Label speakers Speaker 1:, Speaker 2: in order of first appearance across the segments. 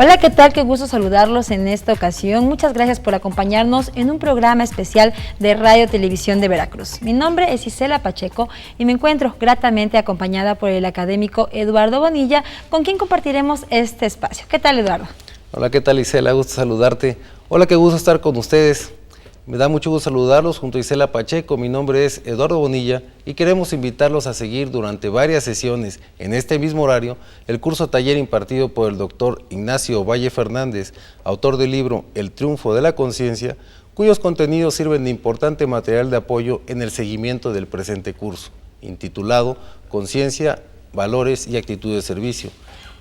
Speaker 1: Hola, ¿qué tal? Qué gusto saludarlos en esta ocasión. Muchas gracias por acompañarnos en un programa especial de Radio Televisión de Veracruz. Mi nombre es Isela Pacheco y me encuentro gratamente acompañada por el académico Eduardo Bonilla, con quien compartiremos este espacio. ¿Qué tal, Eduardo?
Speaker 2: Hola, ¿qué tal, Isela? Gusto saludarte. Hola, qué gusto estar con ustedes. Me da mucho gusto saludarlos junto a Isela Pacheco. Mi nombre es Eduardo Bonilla y queremos invitarlos a seguir durante varias sesiones en este mismo horario el curso taller impartido por el doctor Ignacio Valle Fernández, autor del libro El triunfo de la conciencia, cuyos contenidos sirven de importante material de apoyo en el seguimiento del presente curso, intitulado Conciencia, Valores y Actitud de Servicio,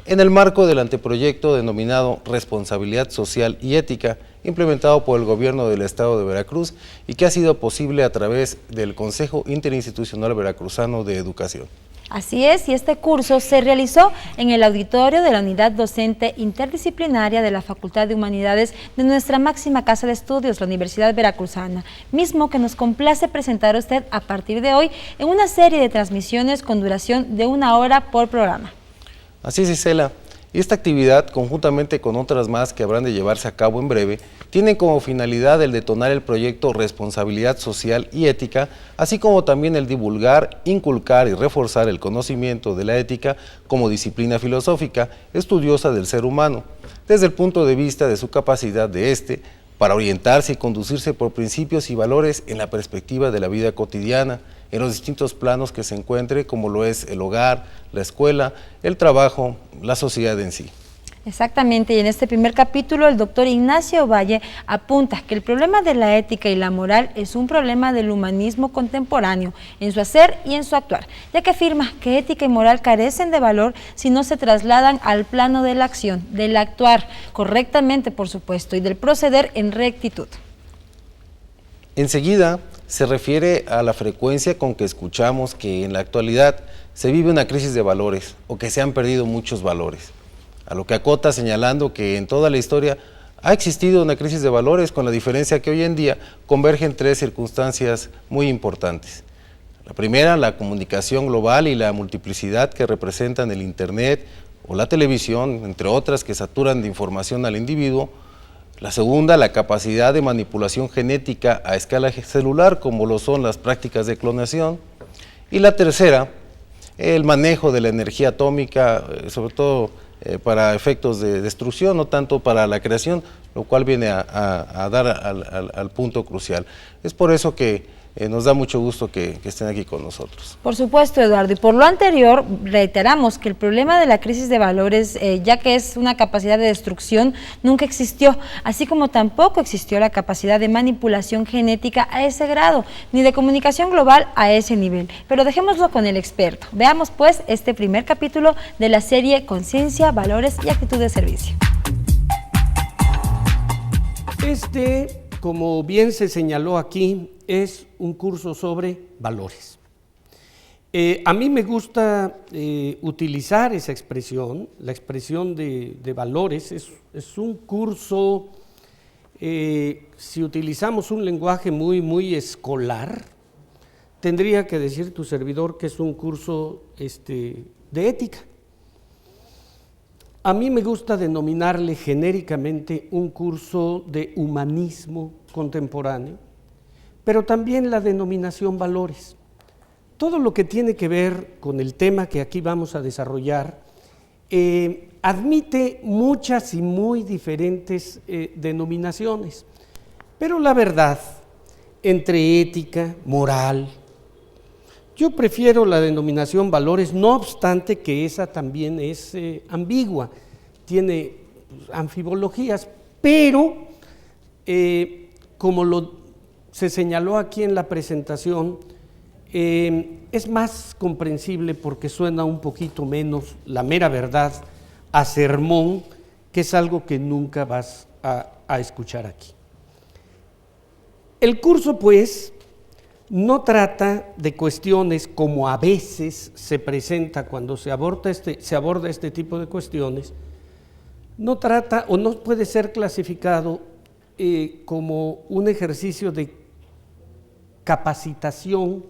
Speaker 2: en el marco del anteproyecto denominado Responsabilidad Social y Ética, implementado por el Gobierno del Estado de Veracruz y que ha sido posible a través del Consejo Interinstitucional Veracruzano de Educación.
Speaker 1: Así es, y este curso se realizó en el auditorio de la Unidad Docente Interdisciplinaria de la Facultad de Humanidades de nuestra máxima casa de estudios, la Universidad Veracruzana, mismo que nos complace presentar a usted a partir de hoy en una serie de transmisiones con duración de 1 hora por programa.
Speaker 2: Así es, Isela. Y esta actividad, conjuntamente con otras más que habrán de llevarse a cabo en breve, tienen como finalidad el detonar el proyecto Responsabilidad Social y Ética, así como también el divulgar, inculcar y reforzar el conocimiento de la ética como disciplina filosófica estudiosa del ser humano, desde el punto de vista de su capacidad de para orientarse y conducirse por principios y valores en la perspectiva de la vida cotidiana, en los distintos planos que se encuentre, como lo es el hogar, la escuela, el trabajo, la sociedad en sí.
Speaker 1: Exactamente, y en este primer capítulo el doctor Ignacio Valle apunta que el problema de la ética y la moral es un problema del humanismo contemporáneo, en su hacer y en su actuar, ya que afirma que ética y moral carecen de valor si no se trasladan al plano de la acción, del actuar correctamente, por supuesto, y del proceder en rectitud.
Speaker 2: Enseguida, se refiere a la frecuencia con que escuchamos que en la actualidad se vive una crisis de valores o que se han perdido muchos valores, a lo que acota señalando que en toda la historia ha existido una crisis de valores, con la diferencia que hoy en día convergen 3 circunstancias muy importantes. La primera, la comunicación global y la multiplicidad que representan el Internet o la televisión, entre otras, que saturan de información al individuo. La segunda, la capacidad de manipulación genética a escala celular, como lo son las prácticas de clonación. Y la tercera, el manejo de la energía atómica, sobre todo para efectos de destrucción, no tanto para la creación, lo cual viene a dar al punto crucial. Es por eso que nos da mucho gusto que estén aquí con nosotros.
Speaker 1: Por supuesto, Eduardo, y por lo anterior reiteramos que el problema de la crisis de valores, ya que es una capacidad de destrucción, nunca existió, así como tampoco existió la capacidad de manipulación genética a ese grado, ni de comunicación global a ese nivel. Pero dejémoslo con el experto. Veamos pues este primer capítulo de la serie Conciencia, Valores y Actitud de Servicio.
Speaker 3: Como bien se señaló aquí, es un curso sobre valores. A mí me gusta utilizar esa expresión, la expresión de valores. Es un curso, si utilizamos un lenguaje muy escolar, tendría que decir tu servidor que es un curso de ética. A mí me gusta denominarle genéricamente un curso de humanismo contemporáneo, pero también la denominación valores. Todo lo que tiene que ver con el tema que aquí vamos a desarrollar admite muchas y muy diferentes denominaciones, pero la verdad, entre ética, moral, yo prefiero la denominación valores, no obstante que esa también es ambigua, tiene anfibologías, pero como se señaló aquí en la presentación, es más comprensible porque suena un poquito menos, la mera verdad, a sermón, que es algo que nunca vas a escuchar aquí. El curso, pues, no trata de cuestiones como a veces se presenta cuando se aborda este tipo de cuestiones, no trata o no puede ser clasificado como un ejercicio de capacitación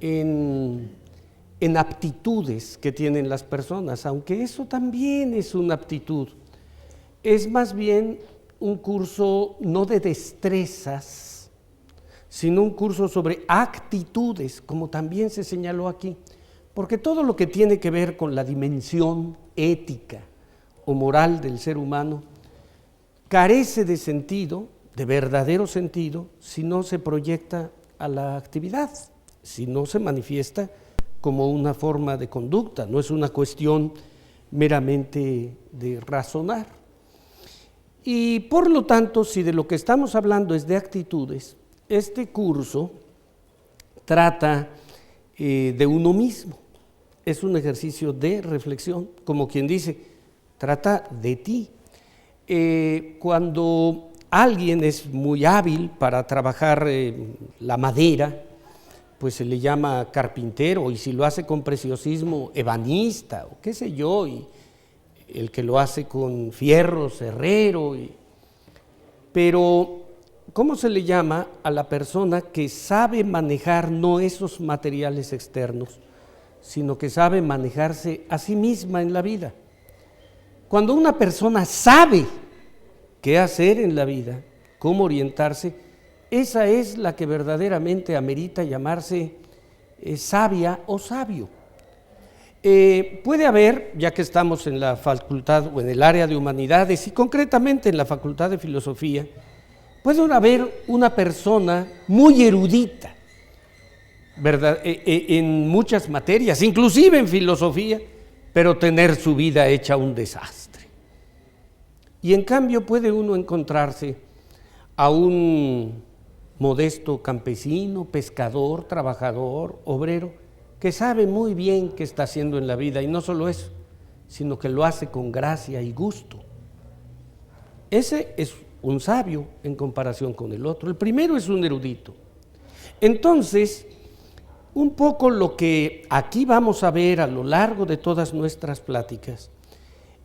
Speaker 3: en aptitudes que tienen las personas, aunque eso también es una aptitud. es más bien un curso no de destrezas, sino un curso sobre actitudes, como también se señaló aquí, porque todo lo que tiene que ver con la dimensión ética o moral del ser humano carece de sentido, de verdadero sentido, si no se proyecta a la actividad, si no se manifiesta como una forma de conducta, no es una cuestión meramente de razonar. Y por lo tanto, si de lo que estamos hablando es de actitudes, este curso trata de uno mismo, es un ejercicio de reflexión, como quien dice, trata de ti. Cuando alguien es muy hábil para trabajar la madera, pues se le llama carpintero, y si lo hace con preciosismo, ebanista, o qué sé yo, y el que lo hace con fierros, herrero. Pero, ¿cómo se le llama a la persona que sabe manejar no esos materiales externos, sino que sabe manejarse a sí misma en la vida? Cuando una persona sabe qué hacer en la vida, cómo orientarse, esa es la que verdaderamente amerita llamarse sabia o sabio. Puede haber, ya que estamos en la facultad o en el área de humanidades y concretamente en la facultad de filosofía, puede haber una persona muy erudita, ¿verdad? En muchas materias, inclusive en filosofía, pero tener su vida hecha un desastre. Y en cambio puede uno encontrarse a un modesto campesino, pescador, trabajador, obrero, que sabe muy bien qué está haciendo en la vida, y no solo eso, sino que lo hace con gracia y gusto. Ese es un sabio en comparación con el otro. El primero es un erudito. Entonces, un poco lo que aquí vamos a ver a lo largo de todas nuestras pláticas,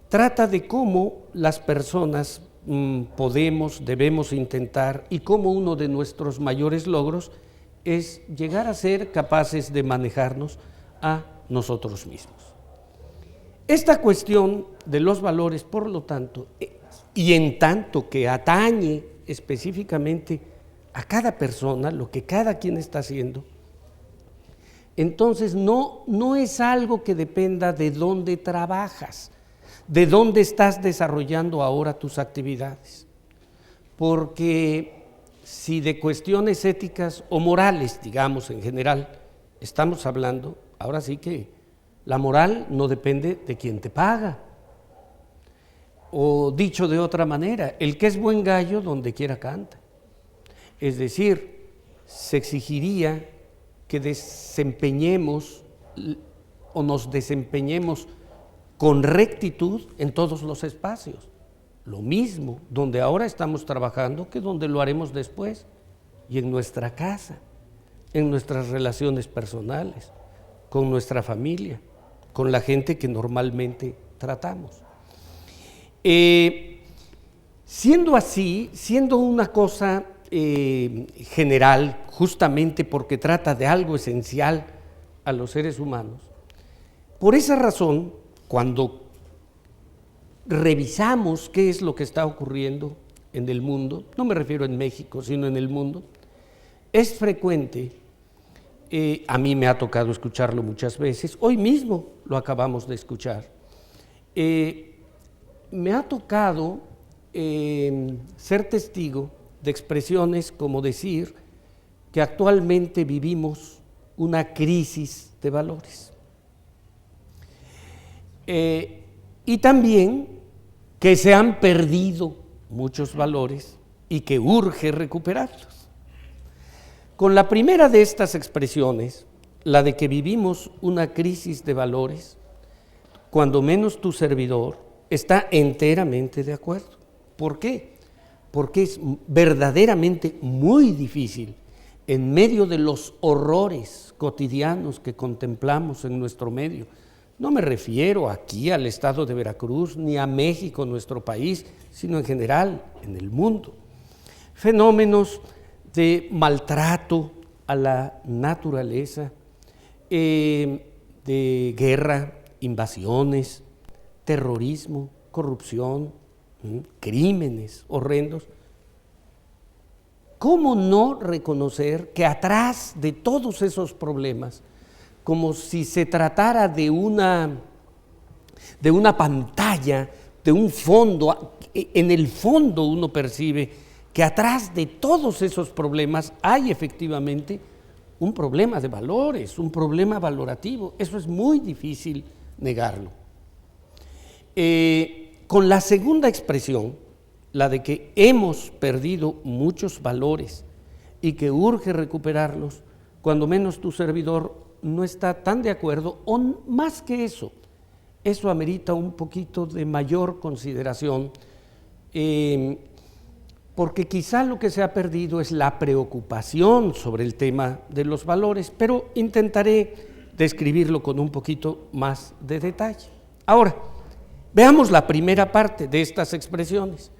Speaker 3: trata de cómo las personas debemos intentar, y cómo uno de nuestros mayores logros es llegar a ser capaces de manejarnos a nosotros mismos. Esta cuestión de los valores, por lo tanto, y en tanto que atañe específicamente a cada persona, lo que cada quien está haciendo, entonces no es algo que dependa de dónde trabajas, de dónde estás desarrollando ahora tus actividades, porque si de cuestiones éticas o morales, digamos en general, estamos hablando, ahora sí que la moral no depende de quien te paga. O dicho de otra manera, el que es buen gallo donde quiera canta. Es decir, se exigiría que desempeñemos o nos desempeñemos con rectitud en todos los espacios. Lo mismo donde ahora estamos trabajando que donde lo haremos después, y en nuestra casa, en nuestras relaciones personales, con nuestra familia, con la gente que normalmente tratamos. Siendo así, siendo una cosa general, justamente porque trata de algo esencial a los seres humanos, por esa razón, cuando revisamos qué es lo que está ocurriendo en el mundo, no me refiero en México, sino en el mundo, es frecuente, a mí me ha tocado escucharlo muchas veces, hoy mismo lo acabamos de escuchar, me ha tocado ser testigo de expresiones como decir que actualmente vivimos una crisis de valores. Y también que se han perdido muchos valores y que urge recuperarlos. Con la primera de estas expresiones, la de que vivimos una crisis de valores, cuando menos tu servidor está enteramente de acuerdo. ¿Por qué? Porque es verdaderamente muy difícil, en medio de los horrores cotidianos que contemplamos en nuestro medio. No me refiero aquí al estado de Veracruz, ni a México, nuestro país, sino en general, en el mundo. Fenómenos de maltrato a la naturaleza, de guerra, invasiones, terrorismo, corrupción, crímenes horrendos. ¿Cómo no reconocer que atrás de todos esos problemas, como si se tratara de una pantalla, de un fondo, en el fondo uno percibe que atrás de todos esos problemas hay efectivamente un problema de valores, un problema valorativo? Eso es muy difícil negarlo. Con la segunda expresión, la de que hemos perdido muchos valores y que urge recuperarlos, cuando menos tu servidor no está tan de acuerdo, o más que eso amerita un poquito de mayor consideración, porque quizá lo que se ha perdido es la preocupación sobre el tema de los valores, pero intentaré describirlo con un poquito más de detalle. Ahora, veamos la primera parte de estas expresiones,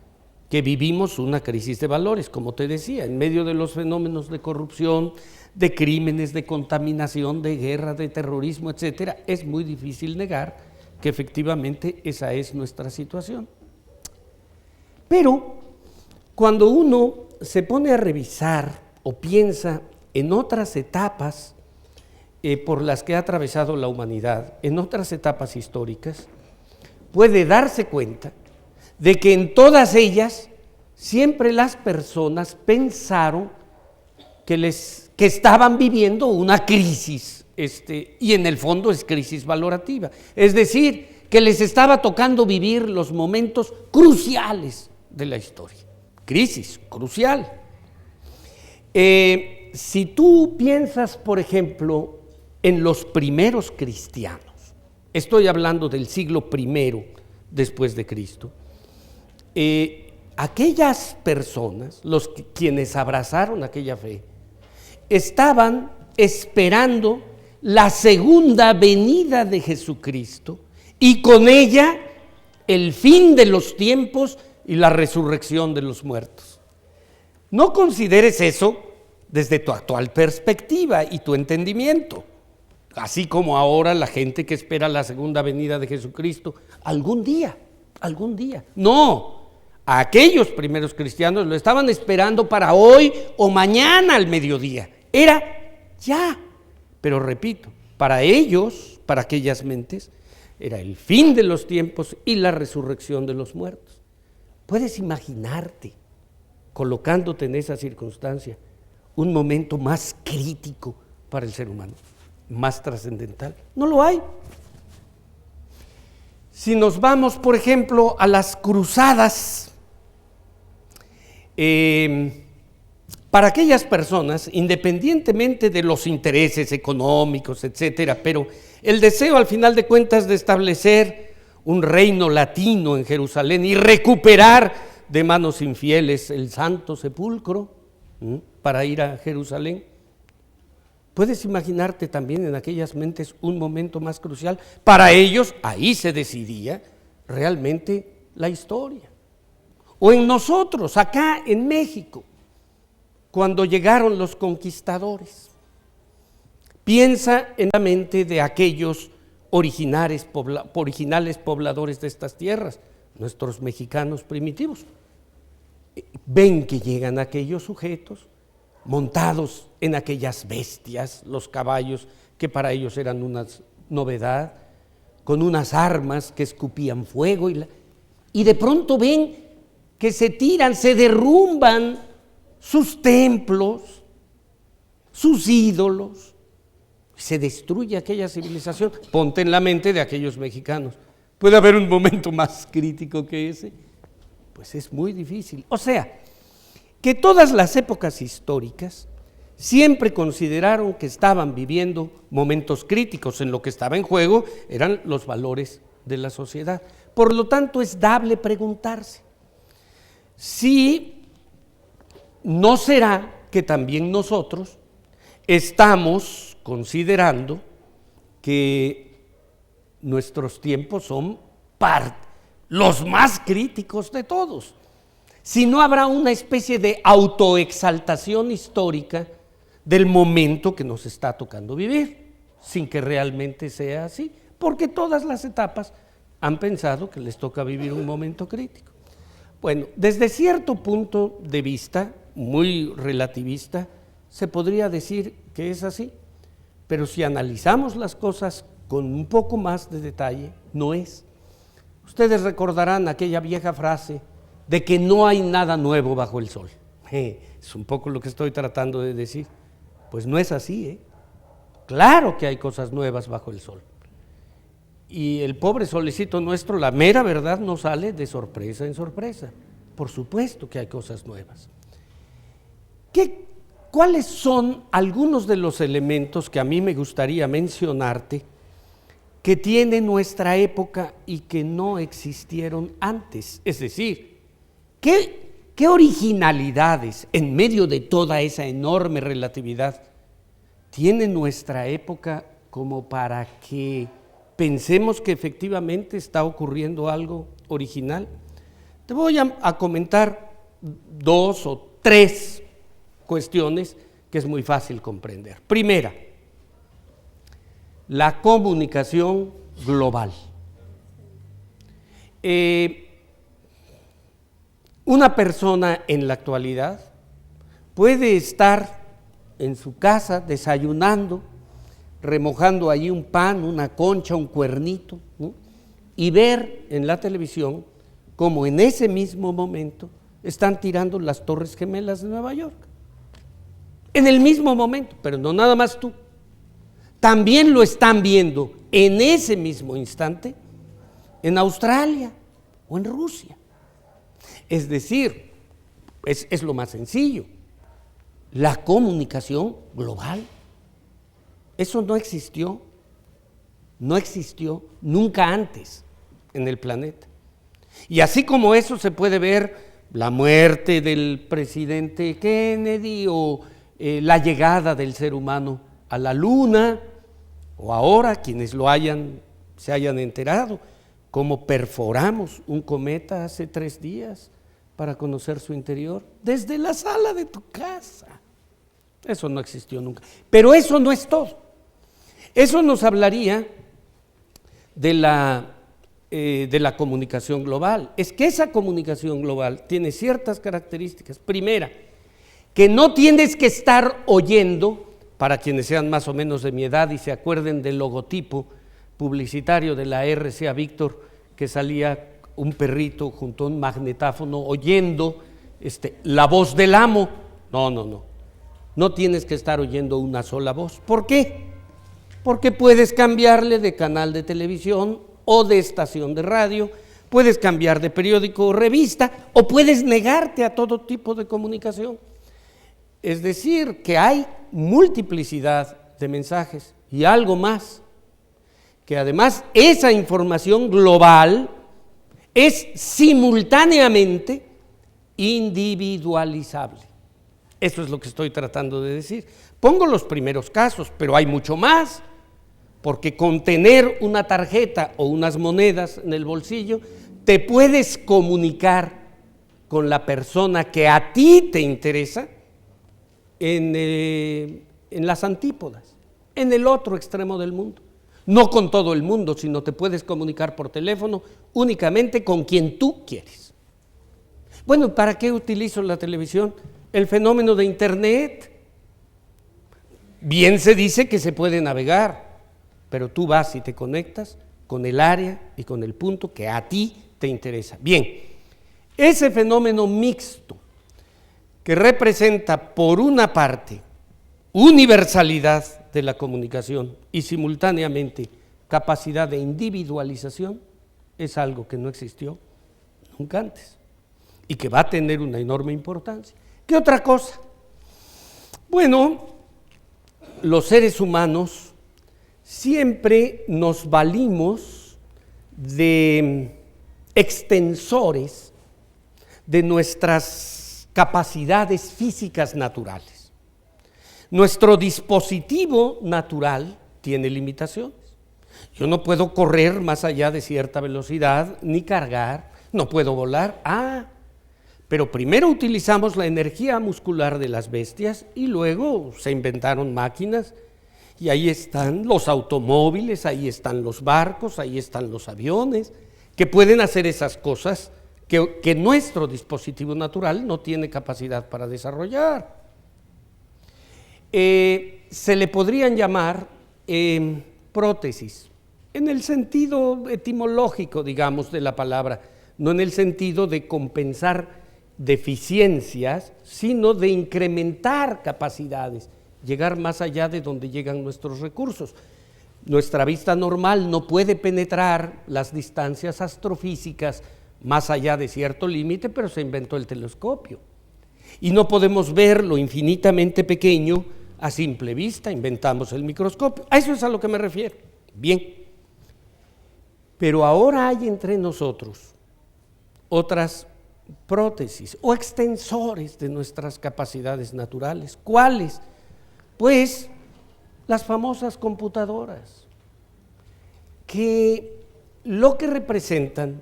Speaker 3: que vivimos una crisis de valores, como te decía, en medio de los fenómenos de corrupción, de crímenes, de contaminación, de guerra, de terrorismo, etcétera. Es muy difícil negar que efectivamente esa es nuestra situación. Pero cuando uno se pone a revisar o piensa en otras etapas por las que ha atravesado la humanidad, en otras etapas históricas, puede darse cuenta de que en todas ellas siempre las personas pensaron que estaban viviendo una crisis, y en el fondo es crisis valorativa, es decir, que les estaba tocando vivir los momentos cruciales de la historia, crisis crucial. Si tú piensas, por ejemplo, en los primeros cristianos, estoy hablando del siglo I después de Cristo, aquellas personas, quienes abrazaron aquella fe, estaban esperando la segunda venida de Jesucristo y con ella el fin de los tiempos y la resurrección de los muertos. No consideres eso desde tu actual perspectiva y tu entendimiento, así como ahora la gente que espera la segunda venida de Jesucristo algún día. No, aquellos primeros cristianos lo estaban esperando para hoy o mañana al mediodía. Era ya, pero repito, para ellos, para aquellas mentes, era el fin de los tiempos y la resurrección de los muertos. ¿Puedes imaginarte, colocándote en esa circunstancia, un momento más crítico para el ser humano, más trascendental? No lo hay. Si nos vamos, por ejemplo, a las cruzadas, para aquellas personas, independientemente de los intereses económicos, etcétera, pero el deseo al final de cuentas de establecer un reino latino en Jerusalén y recuperar de manos infieles el Santo Sepulcro para ir a Jerusalén. ¿Puedes imaginarte también en aquellas mentes un momento más crucial? Para ellos, ahí se decidía realmente la historia. O en nosotros, acá en México, cuando llegaron los conquistadores. Piensa en la mente de aquellos originales pobladores de estas tierras, nuestros mexicanos primitivos. Ven que llegan aquellos sujetos montados en aquellas bestias, los caballos, que para ellos eran una novedad, con unas armas que escupían fuego, y de pronto ven que se tiran, se derrumban sus templos, sus ídolos, se destruye aquella civilización. Ponte en la mente de aquellos mexicanos. ¿Puede haber un momento más crítico que ese? Pues es muy difícil. O sea, que todas las épocas históricas siempre consideraron que estaban viviendo momentos críticos. En lo que estaba en juego eran los valores de la sociedad. Por lo tanto, es dable preguntarse si no será que también nosotros estamos considerando que nuestros tiempos son los más críticos de todos. Si no habrá una especie de autoexaltación histórica del momento que nos está tocando vivir, sin que realmente sea así, porque todas las etapas han pensado que les toca vivir un momento crítico. Bueno, desde cierto punto de vista, muy relativista, se podría decir que es así, pero si analizamos las cosas con un poco más de detalle, no es. Ustedes recordarán aquella vieja frase de que no hay nada nuevo bajo el sol. Es un poco lo que estoy tratando de decir. Pues no es así, ¿eh? Claro que hay cosas nuevas bajo el sol. Y el pobre solecito nuestro, la mera verdad, no sale de sorpresa en sorpresa. Por supuesto que hay cosas nuevas. ¿Cuáles son algunos de los elementos que a mí me gustaría mencionarte que tiene nuestra época y que no existieron antes? Es decir, ¿qué originalidades en medio de toda esa enorme relatividad tiene nuestra época como para que pensemos que efectivamente está ocurriendo algo original? Te voy a comentar 2 o 3 cuestiones que es muy fácil comprender. Primera, la comunicación global. Una persona en la actualidad puede estar en su casa desayunando, remojando allí un pan, una concha, un cuernito, ¿no? Y ver en la televisión como en ese mismo momento están tirando las Torres Gemelas de Nueva York. En el mismo momento, pero no nada más tú. También lo están viendo en ese mismo instante en Australia o en Rusia. Es decir, es lo más sencillo, la comunicación global. Eso no existió nunca antes en el planeta. Y así como eso se puede ver la muerte del presidente Kennedy o la llegada del ser humano a la luna, o ahora quienes se hayan enterado, cómo perforamos un cometa hace 3 días para conocer su interior, desde la sala de tu casa. Eso no existió nunca. Pero eso no es todo. Eso nos hablaría de la comunicación global. Es que esa comunicación global tiene ciertas características. Primera, que no tienes que estar oyendo, para quienes sean más o menos de mi edad y se acuerden del logotipo publicitario de la RCA Víctor, que salía un perrito junto a un magnetáfono oyendo la voz del amo. No tienes que estar oyendo una sola voz. ¿Por qué? Porque puedes cambiarle de canal de televisión o de estación de radio, puedes cambiar de periódico o revista, o puedes negarte a todo tipo de comunicación. Es decir, que hay multiplicidad de mensajes y algo más, que además esa información global es simultáneamente individualizable. Eso es lo que estoy tratando de decir. Pongo los primeros casos, pero hay mucho más, porque con tener una tarjeta o unas monedas en el bolsillo, te puedes comunicar con la persona que a ti te interesa en las antípodas, en el otro extremo del mundo. No con todo el mundo, sino te puedes comunicar por teléfono únicamente con quien tú quieres. Bueno, ¿para qué utilizo la televisión? El fenómeno de Internet. Bien se dice que se puede navegar, pero tú vas y te conectas con el área y con el punto que a ti te interesa. Bien, ese fenómeno mixto que representa por una parte universalidad de la comunicación y simultáneamente capacidad de individualización, es algo que no existió nunca antes y que va a tener una enorme importancia. ¿Qué otra cosa? Bueno, los seres humanos siempre nos valimos de extensores de nuestras capacidades físicas naturales. Nuestro dispositivo natural tiene limitaciones. Yo no puedo correr más allá de cierta velocidad, ni cargar, no puedo volar. Pero primero utilizamos la energía muscular de las bestias y luego se inventaron máquinas y ahí están los automóviles, ahí están los barcos, ahí están los aviones, que pueden hacer esas cosas que nuestro dispositivo natural no tiene capacidad para desarrollar. Se le podrían llamar prótesis, en el sentido etimológico, digamos, de la palabra, no en el sentido de compensar deficiencias, sino de incrementar capacidades, llegar más allá de donde llegan nuestros recursos. Nuestra vista normal no puede penetrar las distancias astrofísicas más allá de cierto límite, pero se inventó el telescopio. Y no podemos ver lo infinitamente pequeño a simple vista, inventamos el microscopio. A eso es a lo que me refiero. Bien. Pero ahora hay entre nosotros otras prótesis o extensores de nuestras capacidades naturales. ¿Cuáles? Pues las famosas computadoras, que lo que representan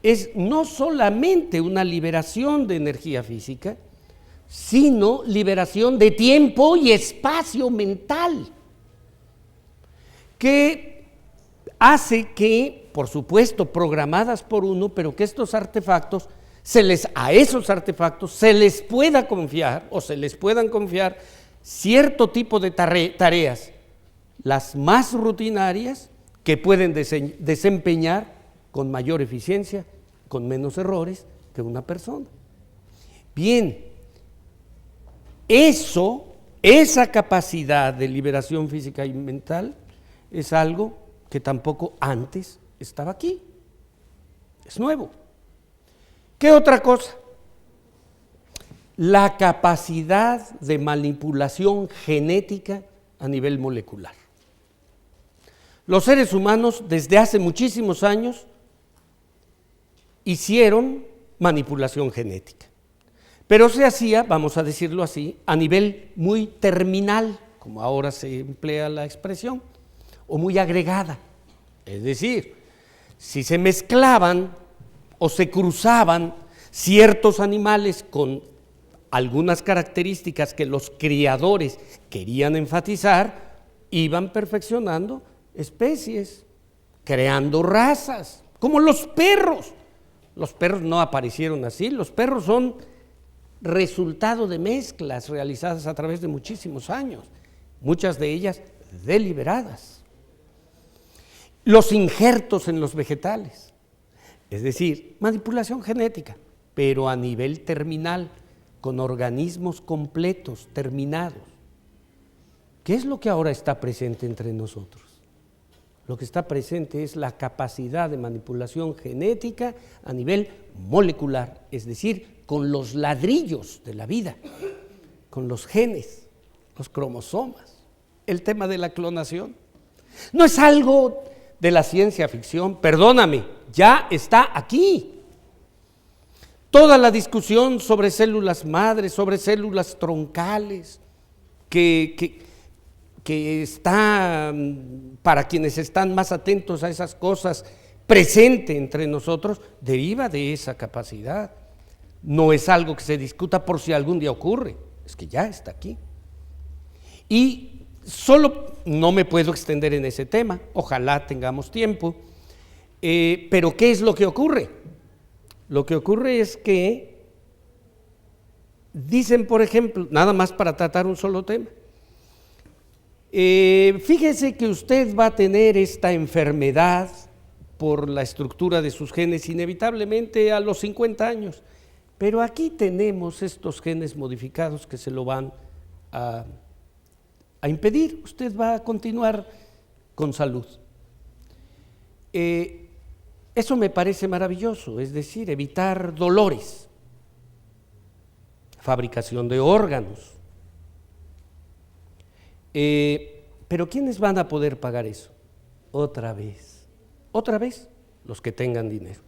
Speaker 3: es no solamente una liberación de energía física, sino liberación de tiempo y espacio mental, que hace que, por supuesto, programadas por uno, pero que estos artefactos, a esos artefactos se les pueda confiar o se les puedan confiar cierto tipo de tareas, las más rutinarias, que pueden desempeñar con mayor eficiencia, con menos errores que una persona. Bien, esa capacidad de liberación física y mental es algo que tampoco antes estaba aquí, es nuevo. ¿Qué otra cosa? La capacidad de manipulación genética a nivel molecular. Los seres humanos desde hace muchísimos años hicieron manipulación genética, pero se hacía, vamos a decirlo así, a nivel muy terminal, como ahora se emplea la expresión, o muy agregada. Es decir, si se mezclaban o se cruzaban ciertos animales con algunas características que los criadores querían enfatizar, iban perfeccionando especies, creando razas, como los perros. Los perros no aparecieron así, los perros son resultado de mezclas realizadas a través de muchísimos años, muchas de ellas deliberadas. Los injertos en los vegetales, es decir, manipulación genética, pero a nivel terminal, con organismos completos, terminados. ¿Qué es lo que ahora está presente entre nosotros? Lo que está presente es la capacidad de manipulación genética a nivel molecular, es decir, con los ladrillos de la vida, con los genes, los cromosomas, el tema de la clonación. No es algo de la ciencia ficción, perdóname, ya está aquí. Toda la discusión sobre células madres, sobre células troncales, que está, para quienes están más atentos a esas cosas, presente entre nosotros, deriva de esa capacidad. No es algo que se discuta por si algún día ocurre, es que ya está aquí. Y solo no me puedo extender en ese tema, ojalá tengamos tiempo, pero ¿qué es lo que ocurre? Lo que ocurre es que dicen, por ejemplo, nada más para tratar un solo tema, fíjese que usted va a tener esta enfermedad por la estructura de sus genes inevitablemente a los 50 años, pero aquí tenemos estos genes modificados que se lo van a impedir, usted va a continuar con salud. Eso me parece maravilloso, es decir, evitar dolores, fabricación de órganos. Pero ¿quiénes van a poder pagar eso? Otra vez, los que tengan dinero.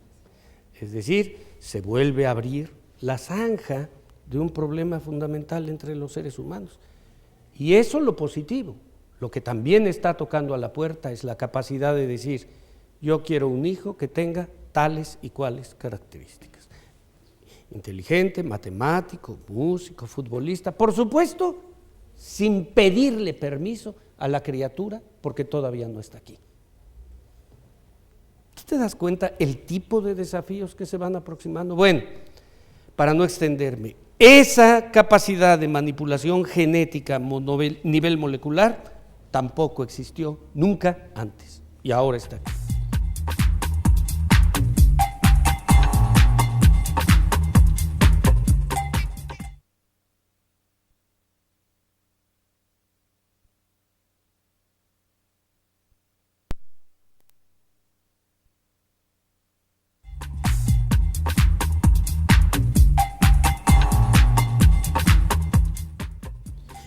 Speaker 3: Es decir, se vuelve a abrir la zanja de un problema fundamental entre los seres humanos. Y eso lo positivo. Lo que también está tocando a la puerta es la capacidad de decir, yo quiero un hijo que tenga tales y cuales características. Inteligente, matemático, músico, futbolista, por supuesto, sin pedirle permiso a la criatura porque todavía no está aquí. te das cuenta el tipo de desafíos que se van aproximando? Bueno, para no extenderme, esa capacidad de manipulación genética a nivel molecular tampoco existió nunca antes y ahora está aquí.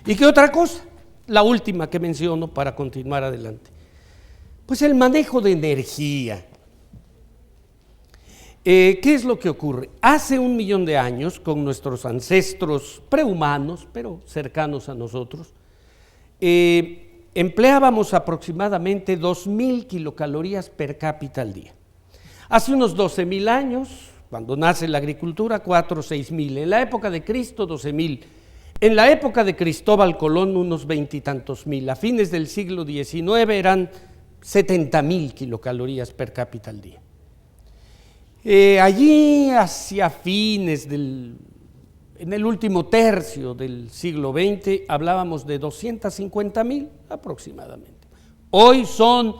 Speaker 3: ¿Y qué otra cosa? La última que menciono para continuar adelante. Pues el manejo de energía. ¿Qué es lo que ocurre? Hace 1 millón de años, con nuestros ancestros prehumanos, pero cercanos a nosotros, empleábamos aproximadamente 2.000 kilocalorías per cápita al día. Hace unos 12.000 años, cuando nace la agricultura, 4 o 6.000. En la época de Cristo, 12.000. En la época de Cristóbal Colón, unos 20 y tantos mil. A fines del siglo XIX eran 70.000 kilocalorías per cápita al día. Allí, hacia fines en el último tercio del siglo XX, hablábamos de 250.000 aproximadamente. Hoy son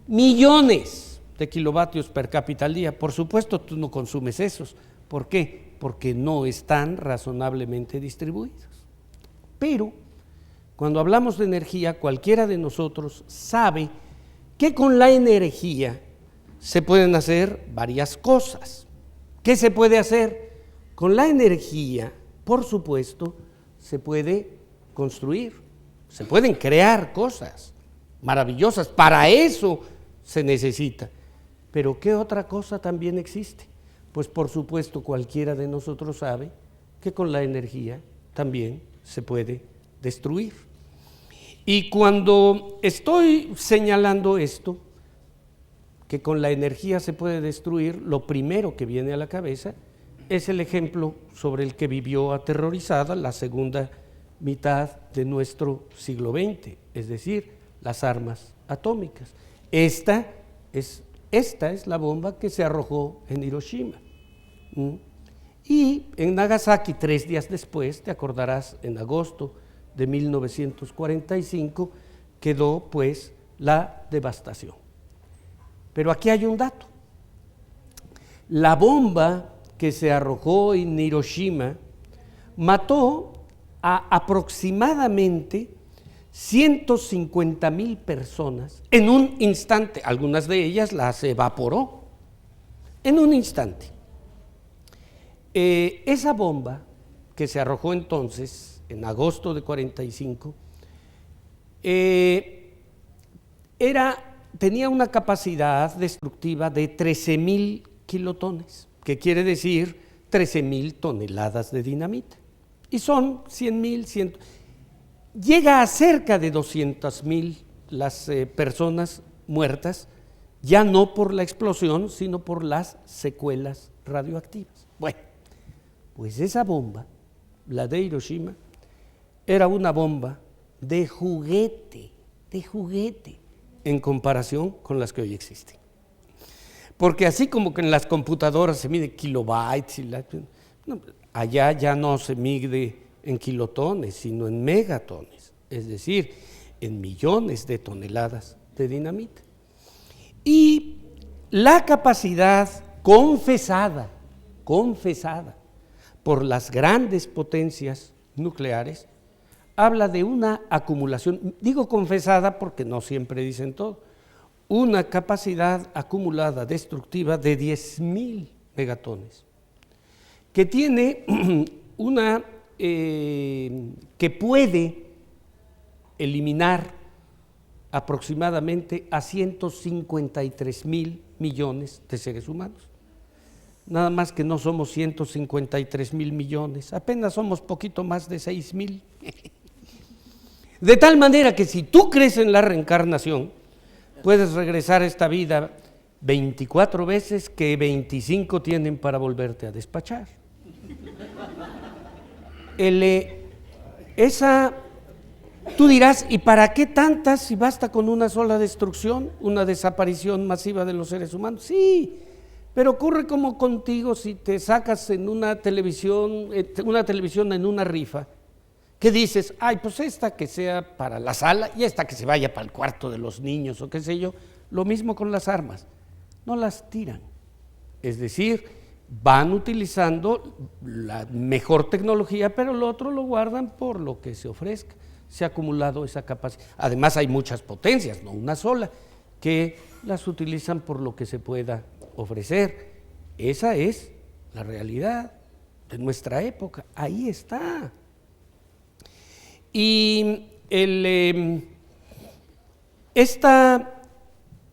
Speaker 3: millones de kilovatios per cápita al día. Por supuesto, tú no consumes esos. ¿Por qué? Porque no están razonablemente distribuidos. Pero cuando hablamos de energía, cualquiera de nosotros sabe que con la energía se pueden hacer varias cosas. ¿Qué se puede hacer? Con la energía, por supuesto, se puede construir, se pueden crear cosas maravillosas. Para eso se necesita. Pero ¿qué otra cosa también existe? Pues por supuesto cualquiera de nosotros sabe que con la energía también se puede destruir. Y cuando estoy señalando esto, que con la energía se puede destruir, lo primero que viene a la cabeza es el ejemplo sobre el que vivió aterrorizada la segunda mitad de nuestro siglo XX, es decir, las armas atómicas. Esta es la bomba que se arrojó en Hiroshima. Y en Nagasaki, 3 días después, te acordarás, en agosto de 1945, quedó pues la devastación. Pero aquí hay un dato. La bomba que se arrojó en Hiroshima mató a aproximadamente 150.000 personas en un instante. Algunas de ellas las evaporó en un instante. Esa bomba que se arrojó entonces, en agosto de 45, tenía una capacidad destructiva de 13.000 kilotones, que quiere decir 13.000 toneladas de dinamita. Y son 100.000, llega a cerca de 200.000 las personas muertas, ya no por la explosión, sino por las secuelas radioactivas. Bueno, pues esa bomba, la de Hiroshima, era una bomba de juguete, en comparación con las que hoy existen. Porque así como que en las computadoras se mide kilobytes, allá ya no se mide en kilotones, sino en megatones, es decir, en millones de toneladas de dinamita. Y la capacidad confesada por las grandes potencias nucleares, habla de una acumulación, digo confesada porque no siempre dicen todo, una capacidad acumulada destructiva de 10.000 megatones, que tiene que puede eliminar aproximadamente a 153.000 millones de seres humanos. Nada más que no somos 153.000 millones, apenas somos poquito más de 6.000. De tal manera que si tú crees en la reencarnación, puedes regresar a esta vida 24 veces, que 25 tienen para volverte a Tú dirás, ¿y para qué tantas si basta con una sola destrucción, una desaparición masiva de los seres humanos? Sí, pero ocurre como contigo si te sacas en una televisión en una rifa, que dices, ay, pues esta que sea para la sala y esta que se vaya para el cuarto de los niños o qué sé yo. Lo mismo con las armas, no las tiran. Es decir, van utilizando la mejor tecnología, pero lo otro lo guardan por lo que se ofrezca. Se ha acumulado esa capacidad. Además hay muchas potencias, no una sola, que las utilizan por lo que se pueda ofrecer. Esa es la realidad de nuestra época, ahí está. Y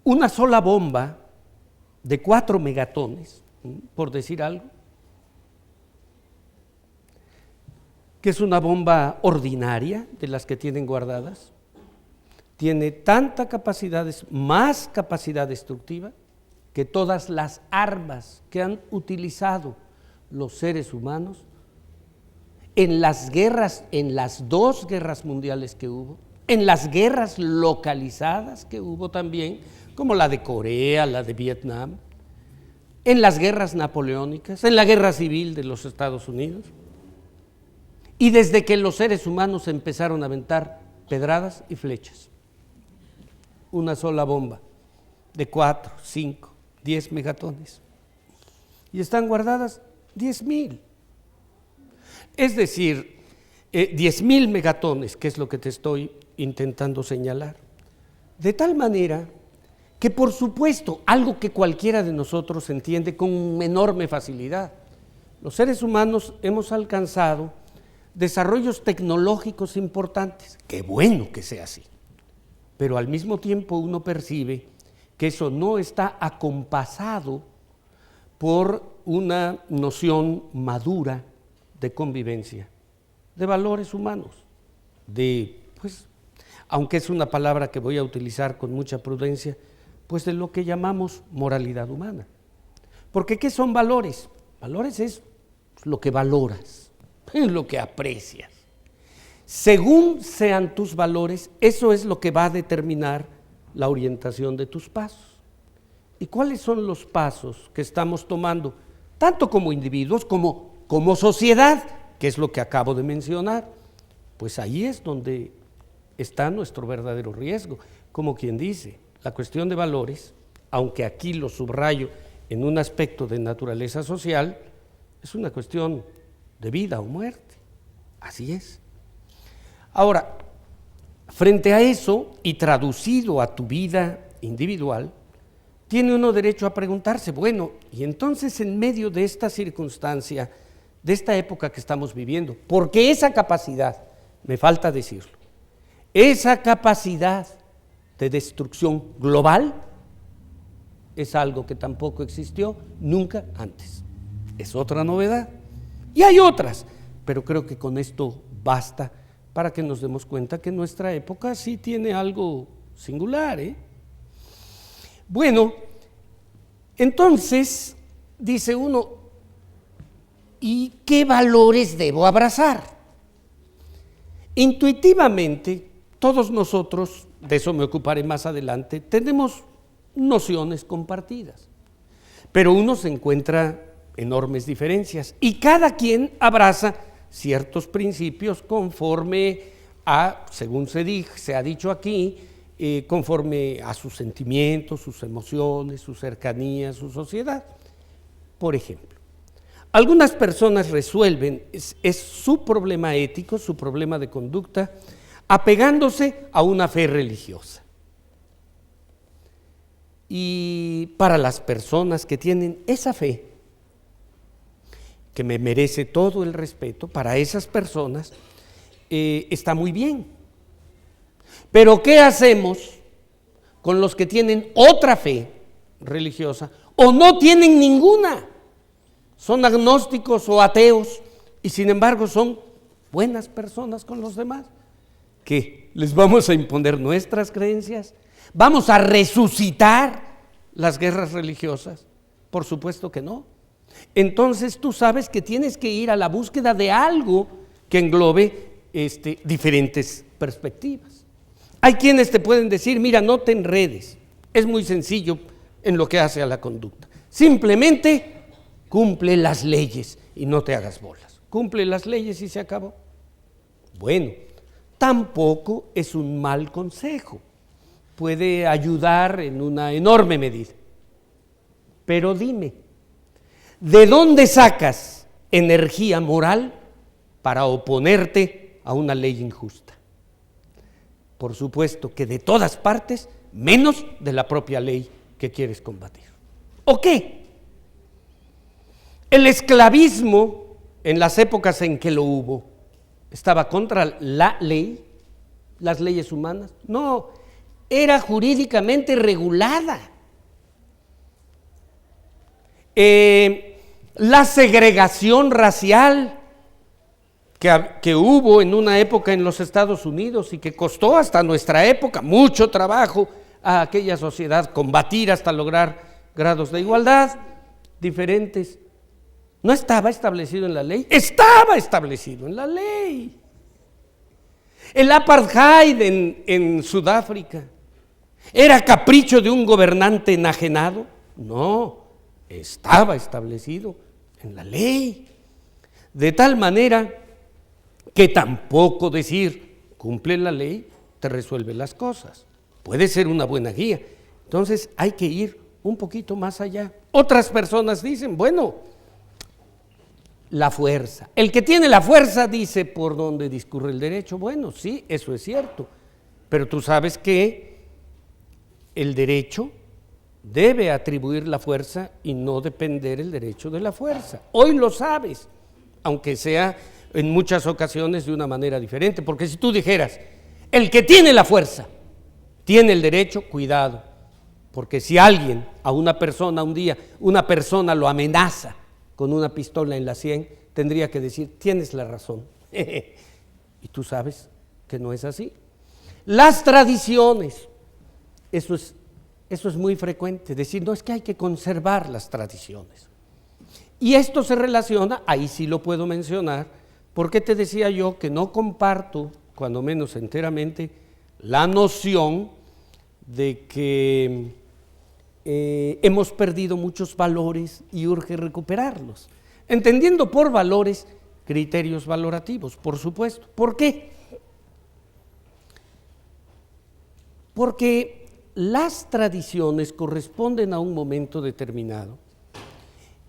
Speaker 3: una sola bomba de 4 megatones, por decir algo, que es una bomba ordinaria de las que tienen guardadas, tiene tanta capacidad, más capacidad destructiva que todas las armas que han utilizado los seres humanos en las guerras, en las 2 guerras mundiales que hubo, en las guerras localizadas que hubo también, como la de Corea, la de Vietnam, en las guerras napoleónicas, en la guerra civil de los Estados Unidos. Y desde que los seres humanos empezaron a aventar pedradas y flechas, una sola bomba de 4, 5, 10 megatones. Y están guardadas 10,000. Es decir, 10,000 megatones, que es lo que te estoy intentando señalar. De tal manera que, por supuesto, algo que cualquiera de nosotros entiende con enorme facilidad, los seres humanos hemos alcanzado desarrollos tecnológicos importantes. Qué bueno que sea así, pero al mismo tiempo uno percibe que eso no está acompasado por una noción madura de convivencia, de valores humanos, aunque es una palabra que voy a utilizar con mucha prudencia, pues de lo que llamamos moralidad humana. Porque ¿qué son valores? Valores es lo que valoras, lo que aprecias. Según sean tus valores, eso es lo que va a determinar la orientación de tus pasos. ¿Y cuáles son los pasos que estamos tomando, tanto como individuos como sociedad, que es lo que acabo de mencionar? Pues ahí es donde está nuestro verdadero riesgo. Como quien dice, la cuestión de valores, aunque aquí lo subrayo en un aspecto de naturaleza social, es una cuestión de vida o muerte. Así es. Ahora, frente a eso y traducido a tu vida individual, tiene uno derecho a preguntarse, bueno, y entonces en medio de esta circunstancia, de esta época que estamos viviendo, porque esa capacidad, me falta decirlo, esa capacidad de destrucción global es algo que tampoco existió nunca antes. Es otra novedad. Y hay otras, pero creo que con esto basta para que nos demos cuenta que nuestra época sí tiene algo singular, Bueno, entonces dice uno, ¿y qué valores debo abrazar? Intuitivamente, todos nosotros, de eso me ocuparé más adelante, tenemos nociones compartidas, pero uno se encuentra enormes diferencias y cada quien abraza ciertos principios conforme a, según se ha dicho aquí, conforme a sus sentimientos, sus emociones, su cercanía, su sociedad. Por ejemplo, algunas personas resuelven es su problema ético, su problema de conducta, apegándose a una fe religiosa. Y para las personas que tienen esa fe, que me merece todo el respeto, para esas personas está muy bien. Pero ¿qué hacemos con los que tienen otra fe religiosa o no tienen ninguna? Son agnósticos o ateos y sin embargo son buenas personas con los demás. ¿Qué? ¿Les vamos a imponer nuestras creencias? ¿Vamos a resucitar las guerras religiosas? Por supuesto que no. Entonces tú sabes que tienes que ir a la búsqueda de algo que englobe diferentes perspectivas. Hay quienes te pueden decir, mira, no te enredes, es muy sencillo en lo que hace a la conducta. Simplemente cumple las leyes y no te hagas bolas. Cumple las leyes y se acabó. Bueno, tampoco es un mal consejo. Puede ayudar en una enorme medida. Pero dime, ¿de dónde sacas energía moral para oponerte a una ley injusta? Por supuesto que de todas partes, menos de la propia ley que quieres combatir. ¿O qué? El esclavismo, en las épocas en que lo hubo, ¿estaba contra la ley, las leyes humanas? No, era jurídicamente regulada. La segregación racial que hubo en una época en los Estados Unidos y que costó hasta nuestra época mucho trabajo a aquella sociedad combatir hasta lograr grados de igualdad diferentes. ¿No estaba establecido en la ley? Estaba establecido en la ley. El apartheid en Sudáfrica, ¿era capricho de un gobernante enajenado? No, estaba establecido en la ley. De tal manera que tampoco decir cumple la ley te resuelve las cosas. Puede ser una buena guía. Entonces hay que ir un poquito más allá. Otras personas dicen, bueno, la fuerza. El que tiene la fuerza dice por dónde discurre el derecho. Bueno, sí, eso es cierto. Pero tú sabes que el derecho debe atribuir la fuerza y no depender el derecho de la fuerza. Hoy lo sabes, aunque sea en muchas ocasiones de una manera diferente, porque si tú dijeras, el que tiene la fuerza tiene el derecho, cuidado, porque si alguien, a una persona un día, una persona lo amenaza con una pistola en la sien, tendría que decir, tienes la razón. Y tú sabes que no es así. Las tradiciones, eso es muy frecuente, decir, no, es que hay que conservar las tradiciones. Y esto se relaciona, ahí sí lo puedo mencionar, porque te decía yo que no comparto, cuando menos enteramente, la noción de que hemos perdido muchos valores y urge recuperarlos. Entendiendo por valores criterios valorativos, por supuesto. ¿Por qué? Porque las tradiciones corresponden a un momento determinado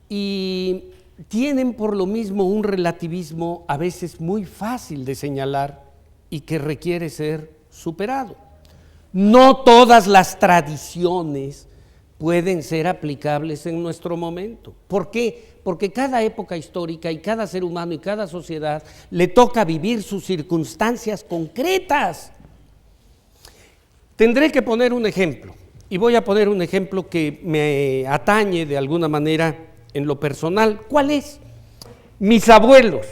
Speaker 3: y tienen por lo mismo un relativismo a veces muy fácil de señalar y que requiere ser superado. No todas las tradiciones pueden ser aplicables en nuestro momento. ¿Por qué? Porque cada época histórica y cada ser humano y cada sociedad le toca vivir sus circunstancias concretas. Tendré que poner un ejemplo, y voy a poner un ejemplo que me atañe de alguna manera en lo personal. ¿Cuál es? Mis abuelos,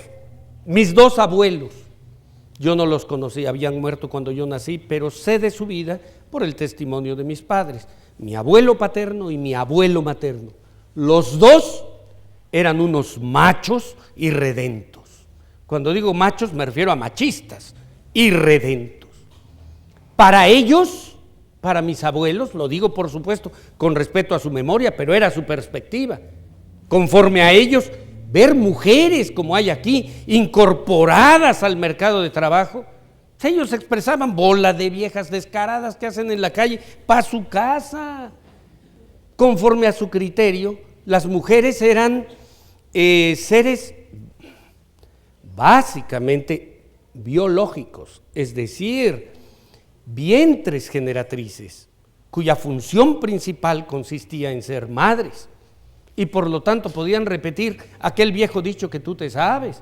Speaker 3: mis dos abuelos, yo no los conocí, habían muerto cuando yo nací, pero sé de su vida por el testimonio de mis padres, mi abuelo paterno y mi abuelo materno. Los dos eran unos machos irredentos. Cuando digo machos me refiero a machistas, irredentos. Para ellos, para mis abuelos, lo digo por supuesto con respeto a su memoria, pero era su perspectiva. Conforme a ellos, ver mujeres como hay aquí, incorporadas al mercado de trabajo, ellos expresaban bola de viejas descaradas que hacen en la calle para su casa. Conforme a su criterio, las mujeres eran seres básicamente biológicos, es decir, vientres generatrices, cuya función principal consistía en ser madres. Y por lo tanto podían repetir aquel viejo dicho que tú te sabes,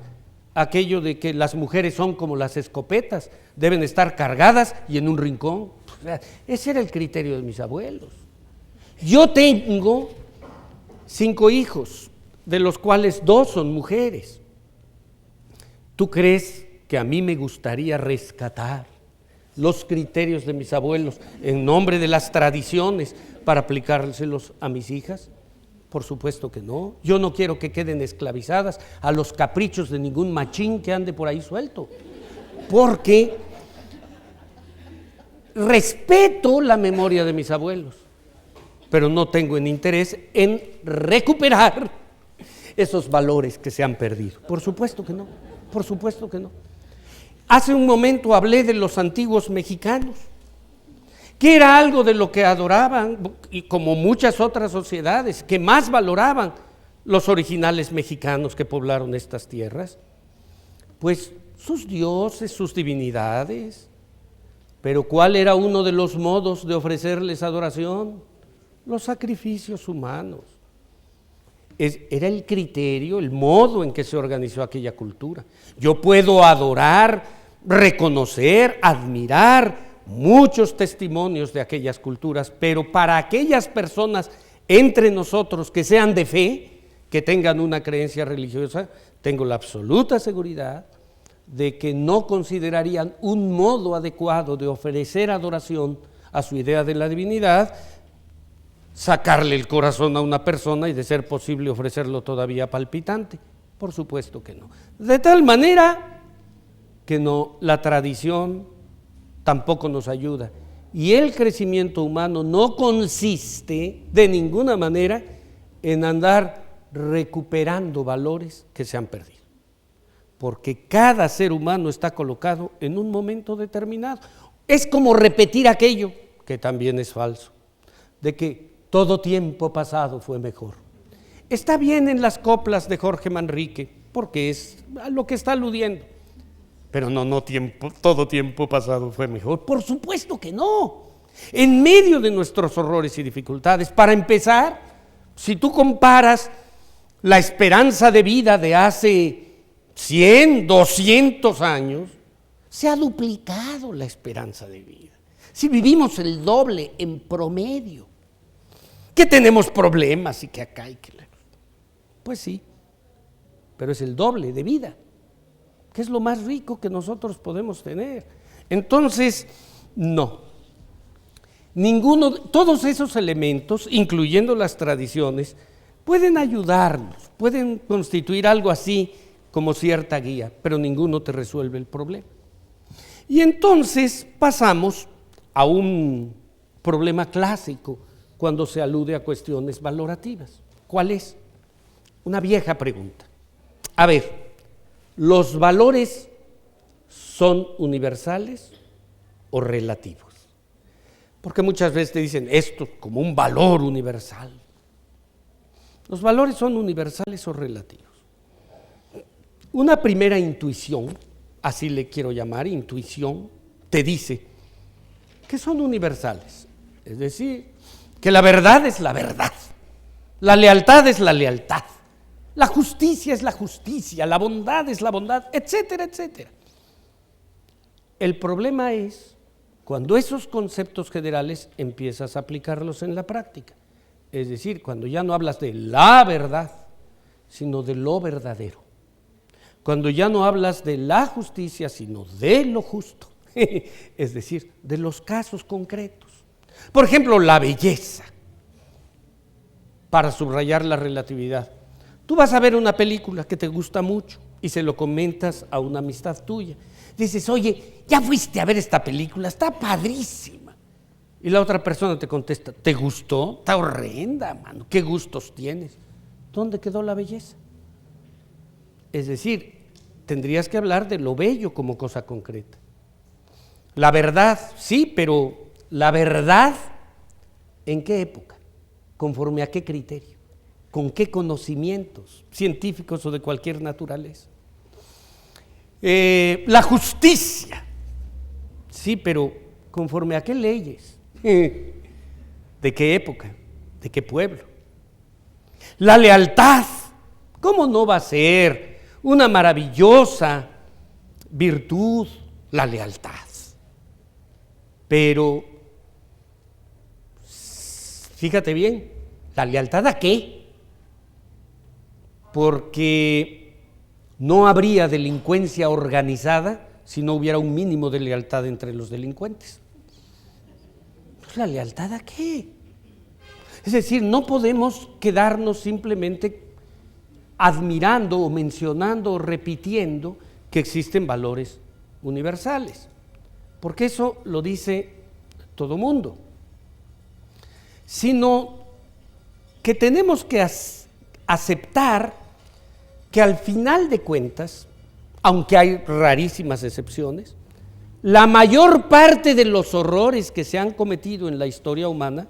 Speaker 3: aquello de que las mujeres son como las escopetas, deben estar cargadas y en un rincón. O sea, ese era el criterio de mis abuelos. Yo tengo 5 hijos, de los cuales 2 son mujeres. ¿Tú crees que a mí me gustaría rescatar los criterios de mis abuelos en nombre de las tradiciones para aplicárselos a mis hijas? Por supuesto que no. Yo no quiero que queden esclavizadas a los caprichos de ningún machín que ande por ahí suelto. porque respeto la memoria de mis abuelos, pero no tengo en interés en recuperar esos valores que se han perdido. Por supuesto que no, por supuesto que no. Hace un momento hablé de los antiguos mexicanos, que era algo de lo que adoraban, y como muchas otras sociedades, que más valoraban los originales mexicanos que poblaron estas tierras, pues sus dioses, sus divinidades. Pero ¿cuál era uno de los modos de ofrecerles adoración? Los sacrificios humanos. Era el criterio, el modo en que se organizó aquella cultura. Yo puedo adorar, reconocer, admirar muchos testimonios de aquellas culturas, pero para aquellas personas entre nosotros que sean de fe, que tengan una creencia religiosa, tengo la absoluta seguridad de que no considerarían un modo adecuado de ofrecer adoración a su idea de la divinidad, sacarle el corazón a una persona y de ser posible ofrecerlo todavía palpitante. Por supuesto que no. De tal manera que no, la tradición tampoco nos ayuda. Y el crecimiento humano no consiste de ninguna manera en andar recuperando valores que se han perdido, porque cada ser humano está colocado en un momento determinado. Es como repetir aquello, que también es falso, de que todo tiempo pasado fue mejor. Está bien en las coplas de Jorge Manrique, porque es a lo que está aludiendo, pero no todo tiempo pasado fue mejor. Por supuesto que no. En medio de nuestros horrores y dificultades, para empezar, si tú comparas la esperanza de vida de hace 100, 200 años, se ha duplicado la esperanza de vida. Si vivimos el doble en promedio, que tenemos problemas y que acá y que... Pues sí, pero es el doble de vida, que es lo más rico que nosotros podemos tener. Entonces, no. Todos esos elementos, incluyendo las tradiciones, pueden ayudarnos, pueden constituir algo así como cierta guía, pero ninguno te resuelve el problema. Y entonces pasamos a un problema clásico cuando se alude a cuestiones valorativas. ¿Cuál es? Una vieja pregunta. A ver, ¿los valores son universales o relativos? Porque muchas veces te dicen esto como un valor universal. ¿Los valores son universales o relativos? Una primera intuición, así le quiero llamar, intuición, te dice que son universales. Es decir, que la verdad es la verdad, la lealtad es la lealtad, la justicia es la justicia, la bondad es la bondad, etcétera, etcétera. El problema es cuando esos conceptos generales empiezas a aplicarlos en la práctica. Es decir, cuando ya no hablas de la verdad, sino de lo verdadero. Cuando ya no hablas de la justicia, sino de lo justo. Es decir, de los casos concretos. Por ejemplo, la belleza, para subrayar la relatividad. Tú vas a ver una película que te gusta mucho y se lo comentas a una amistad tuya. Dices, oye, ¿ya fuiste a ver esta película? Está padrísima. Y la otra persona te contesta, ¿te gustó? Está horrenda, mano. ¿Qué gustos tienes? ¿Dónde quedó la belleza? Es decir, tendrías que hablar de lo bello como cosa concreta. La verdad, sí, pero la verdad, ¿en qué época? ¿Conforme a qué criterio? ¿Con qué conocimientos científicos o de cualquier naturaleza? La justicia, sí, pero ¿conforme a qué leyes? ¿De qué época? ¿De qué pueblo? La lealtad, ¿cómo no va a ser una maravillosa virtud la lealtad? Pero, fíjate bien, ¿la lealtad a qué? Porque no habría delincuencia organizada si no hubiera un mínimo de lealtad entre los delincuentes. ¿La lealtad a qué? Es decir, no podemos quedarnos simplemente admirando o mencionando o repitiendo que existen valores universales, porque eso lo dice todo mundo, sino que tenemos que aceptar que al final de cuentas, aunque hay rarísimas excepciones, la mayor parte de los horrores que se han cometido en la historia humana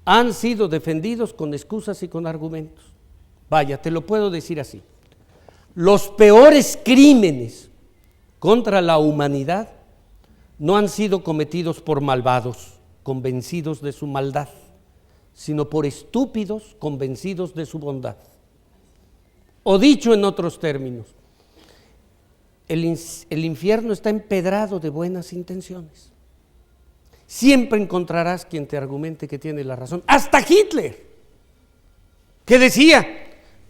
Speaker 3: han sido defendidos con excusas y con argumentos. Vaya, te lo puedo decir así. Los peores crímenes contra la humanidad no han sido cometidos por malvados, convencidos de su maldad, sino por estúpidos, convencidos de su bondad. O dicho en otros términos, el infierno está empedrado de buenas intenciones. Siempre encontrarás quien te argumente que tiene la razón. Hasta Hitler, que decía,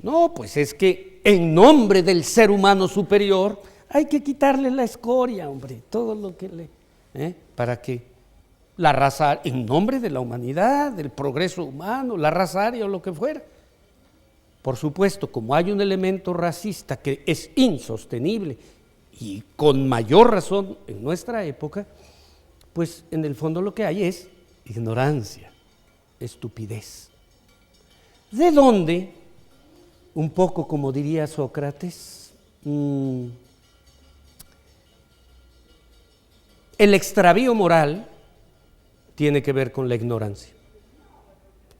Speaker 3: no, pues es que en nombre del ser humano superior hay que quitarle la escoria, hombre, todo lo que para que la raza, en nombre de la humanidad, del progreso humano, la raza aria o lo que fuera. Por supuesto, como hay un elemento racista que es insostenible y con mayor razón en nuestra época, pues en el fondo lo que hay es ignorancia, estupidez. ¿De dónde? Un poco como diría Sócrates, el extravío moral tiene que ver con la ignorancia.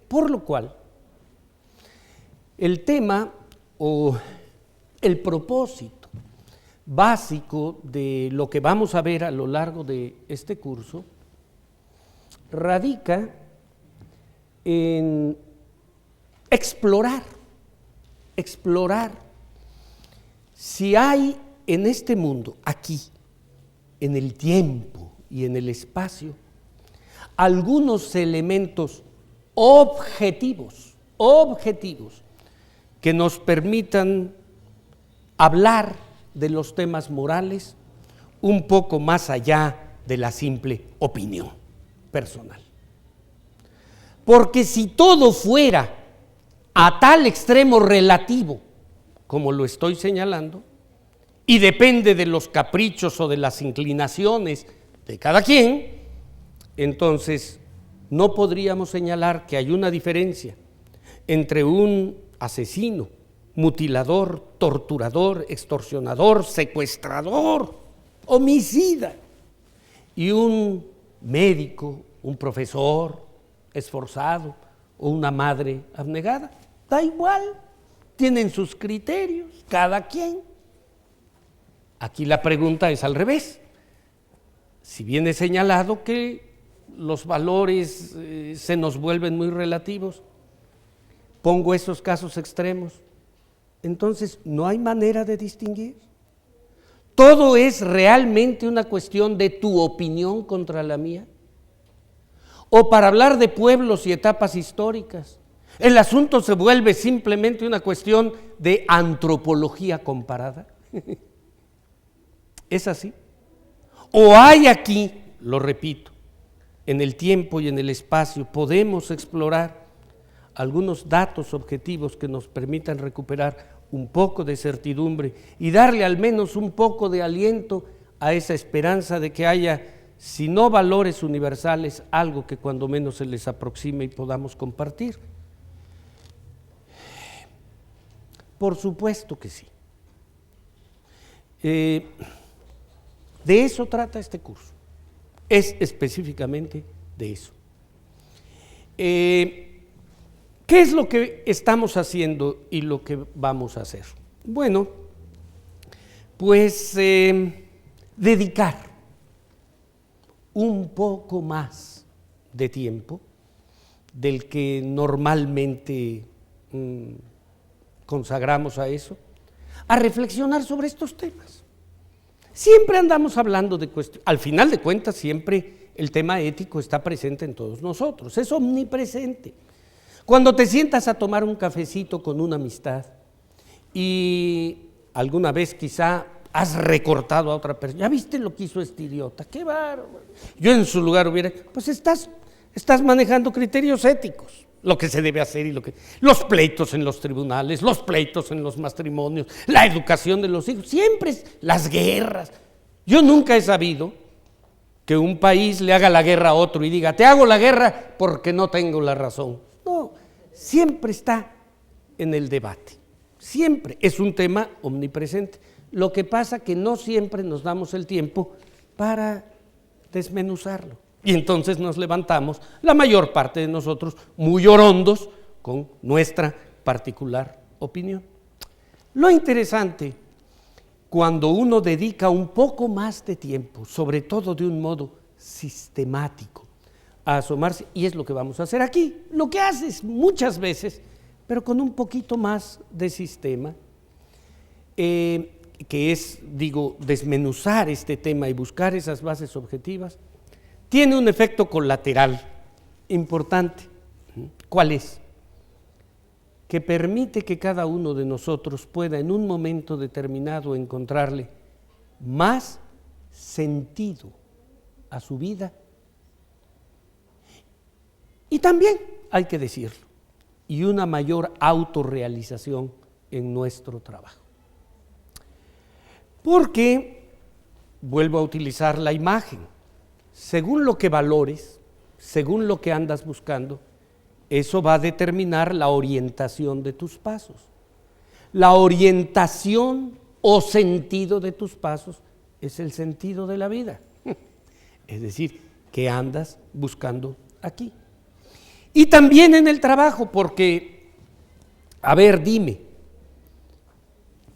Speaker 3: Por lo cual, el tema o el propósito básico de lo que vamos a ver a lo largo de este curso radica en explorar si hay en este mundo, aquí, en el tiempo y en el espacio, algunos elementos objetivos que nos permitan hablar de los temas morales un poco más allá de la simple opinión personal. Porque si todo fuera a tal extremo relativo como lo estoy señalando, y depende de los caprichos o de las inclinaciones de cada quien, entonces no podríamos señalar que hay una diferencia entre un asesino, mutilador, torturador, extorsionador, secuestrador, homicida, y un médico, un profesor esforzado o una madre abnegada. Da igual, tienen sus criterios, cada quien. Aquí la pregunta es al revés. Si bien he señalado que los valores se nos vuelven muy relativos, pongo esos casos extremos, entonces no hay manera de distinguir. Todo es realmente una cuestión de tu opinión contra la mía. O para hablar de pueblos y etapas históricas, el asunto se vuelve simplemente una cuestión de antropología comparada. ¿Es así? O hay aquí, lo repito, en el tiempo y en el espacio podemos explorar algunos datos objetivos que nos permitan recuperar un poco de certidumbre y darle al menos un poco de aliento a esa esperanza de que haya, si no valores universales, algo que cuando menos se les aproxime y podamos compartir. Por supuesto que sí. De eso trata este curso, es específicamente de eso. ¿Qué es lo que estamos haciendo y lo que vamos a hacer? Bueno, pues dedicar un poco más de tiempo del que normalmente consagramos a eso, a reflexionar sobre estos temas. Siempre andamos hablando de cuestiones, al final de cuentas siempre el tema ético está presente en todos nosotros, es omnipresente. Cuando te sientas a tomar un cafecito con una amistad y alguna vez quizá has recortado a otra persona, ¿ya viste lo que hizo este idiota? ¡Qué bárbaro! Yo en su lugar hubiera, pues estás manejando criterios éticos, lo que se debe hacer y los pleitos en los tribunales, los pleitos en los matrimonios, la educación de los hijos, siempre las guerras. Yo nunca he sabido que un país le haga la guerra a otro y diga, te hago la guerra porque no tengo la razón. No, siempre está en el debate, siempre es un tema omnipresente. Lo que pasa que no siempre nos damos el tiempo para desmenuzarlo. Y entonces nos levantamos, la mayor parte de nosotros, muy orondos con nuestra particular opinión. Lo interesante, cuando uno dedica un poco más de tiempo, sobre todo de un modo sistemático, a asomarse, y es lo que vamos a hacer aquí, lo que haces muchas veces, pero con un poquito más de sistema, que es, digo, desmenuzar este tema y buscar esas bases objetivas, tiene un efecto colateral importante. ¿Cuál es? Que permite que cada uno de nosotros pueda en un momento determinado encontrarle más sentido a su vida. Y también, hay que decirlo, y una mayor autorrealización en nuestro trabajo. Porque, vuelvo a utilizar la imagen, según lo que valores, según lo que andas buscando, eso va a determinar la orientación de tus pasos. La orientación o sentido de tus pasos es el sentido de la vida. Es decir, ¿qué andas buscando aquí? Y también en el trabajo, porque, a ver, dime,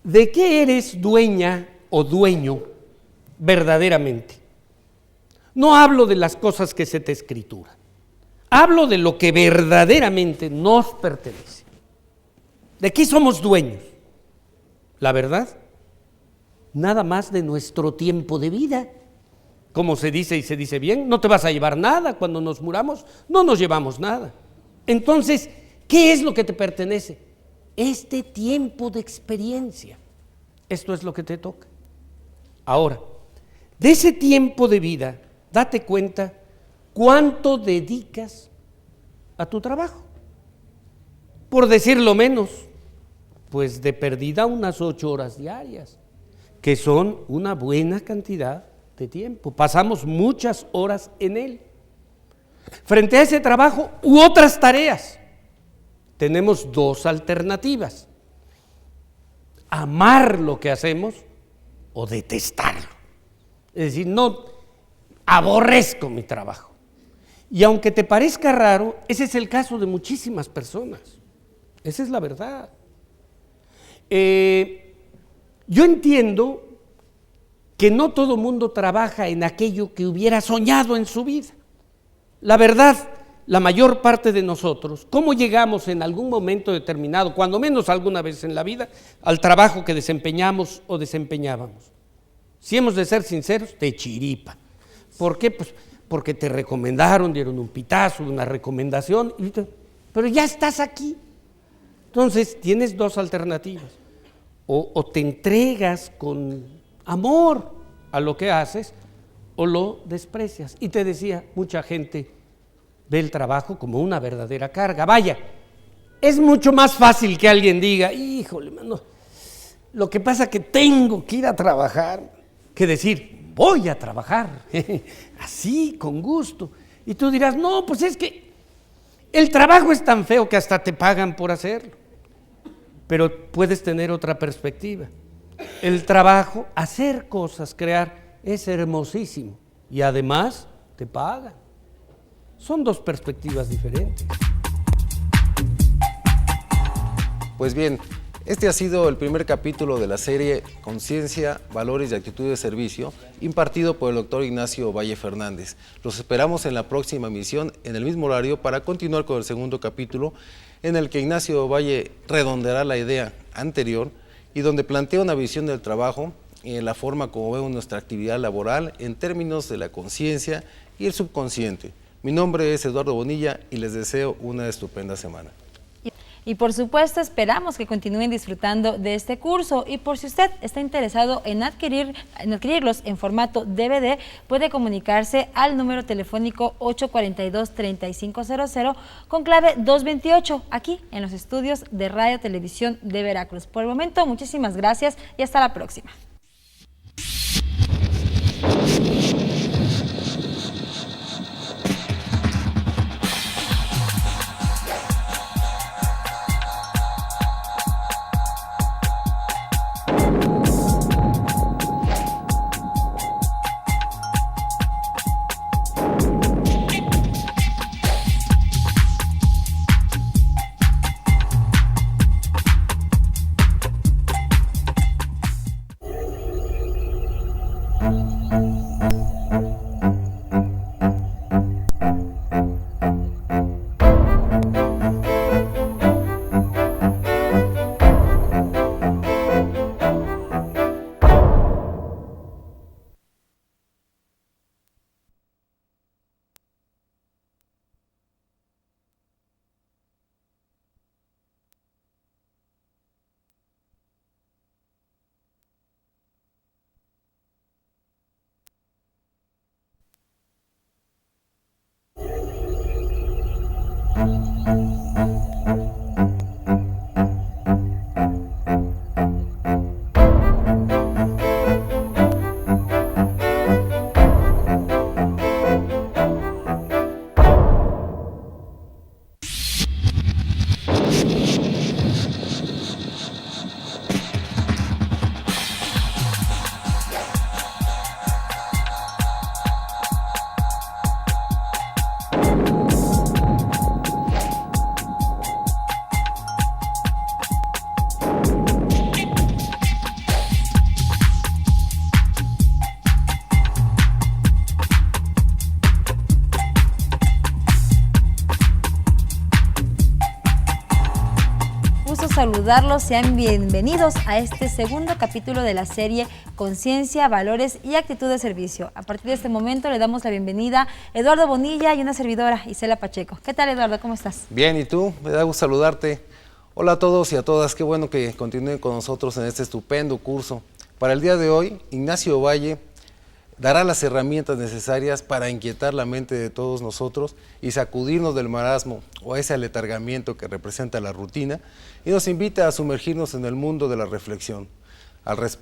Speaker 3: ¿de qué eres dueña o dueño verdaderamente? No hablo de las cosas que se te escrituran, hablo de lo que verdaderamente nos pertenece. ¿De qué somos dueños? La verdad, nada más de nuestro tiempo de vida. Como se dice y se dice bien, no te vas a llevar nada cuando nos muramos, no nos llevamos nada. Entonces, ¿qué es lo que te pertenece? Este tiempo de experiencia. Esto es lo que te toca. Ahora, de ese tiempo de vida, date cuenta cuánto dedicas a tu trabajo. Por decirlo menos, pues de perdida unas 8 horas diarias, que son una buena cantidad de tiempo. Pasamos muchas horas en él. Frente a ese trabajo u otras tareas, tenemos 2 alternativas: amar lo que hacemos o detestarlo. Es decir, no, aborrezco mi trabajo. Y aunque te parezca raro, ese es el caso de muchísimas personas. Esa es la verdad. Yo entiendo que no todo mundo trabaja en aquello que hubiera soñado en su vida. La verdad, la mayor parte de nosotros, ¿cómo llegamos en algún momento determinado, cuando menos alguna vez en la vida, al trabajo que desempeñamos o desempeñábamos? Si hemos de ser sinceros, de chiripa. ¿Por qué? Pues porque te recomendaron, dieron un pitazo, una recomendación, pero ya estás aquí. Entonces tienes 2 alternativas: o te entregas con amor a lo que haces, o lo desprecias. Y te decía, mucha gente ve el trabajo como una verdadera carga. Vaya, es mucho más fácil que alguien diga, híjole, mano, lo que pasa es que tengo que ir a trabajar, que decir, voy a trabajar, así, con gusto. Y tú dirás, no, pues es que el trabajo es tan feo que hasta te pagan por hacerlo. Pero puedes tener otra perspectiva. El trabajo, hacer cosas, crear, es hermosísimo. Y además te pagan. Son 2 perspectivas diferentes.
Speaker 2: Pues bien, este ha sido el primer capítulo de la serie Conciencia, Valores y Actitud de Servicio, impartido por el doctor Ignacio Valle Fernández. Los esperamos en la próxima emisión, en el mismo horario, para continuar con el segundo capítulo, en el que Ignacio Valle redondeará la idea anterior y donde plantea una visión del trabajo y en la forma como vemos nuestra actividad laboral en términos de la conciencia y el subconsciente. Mi nombre es Eduardo Bonilla y les deseo una estupenda semana.
Speaker 1: Y por supuesto esperamos que continúen disfrutando de este curso, y por si usted está interesado en adquirirlos en formato DVD, puede comunicarse al número telefónico 842-3500 con clave 228 aquí en los estudios de Radio Televisión de Veracruz. Por el momento, muchísimas gracias y hasta la próxima. Saludarlos, sean bienvenidos a este segundo capítulo de la serie Conciencia, Valores y Actitud de Servicio. A partir de este momento le damos la bienvenida a Eduardo Bonilla y una servidora, Isela Pacheco. ¿Qué tal, Eduardo? ¿Cómo estás?
Speaker 2: Bien, ¿y tú? Me da gusto saludarte. Hola a todos y a todas, qué bueno que continúen con nosotros en este estupendo curso. Para el día de hoy, Ignacio Valle dará las herramientas necesarias para inquietar la mente de todos nosotros y sacudirnos del marasmo o ese aletargamiento que representa la rutina y nos invita a sumergirnos en el mundo de la reflexión. Al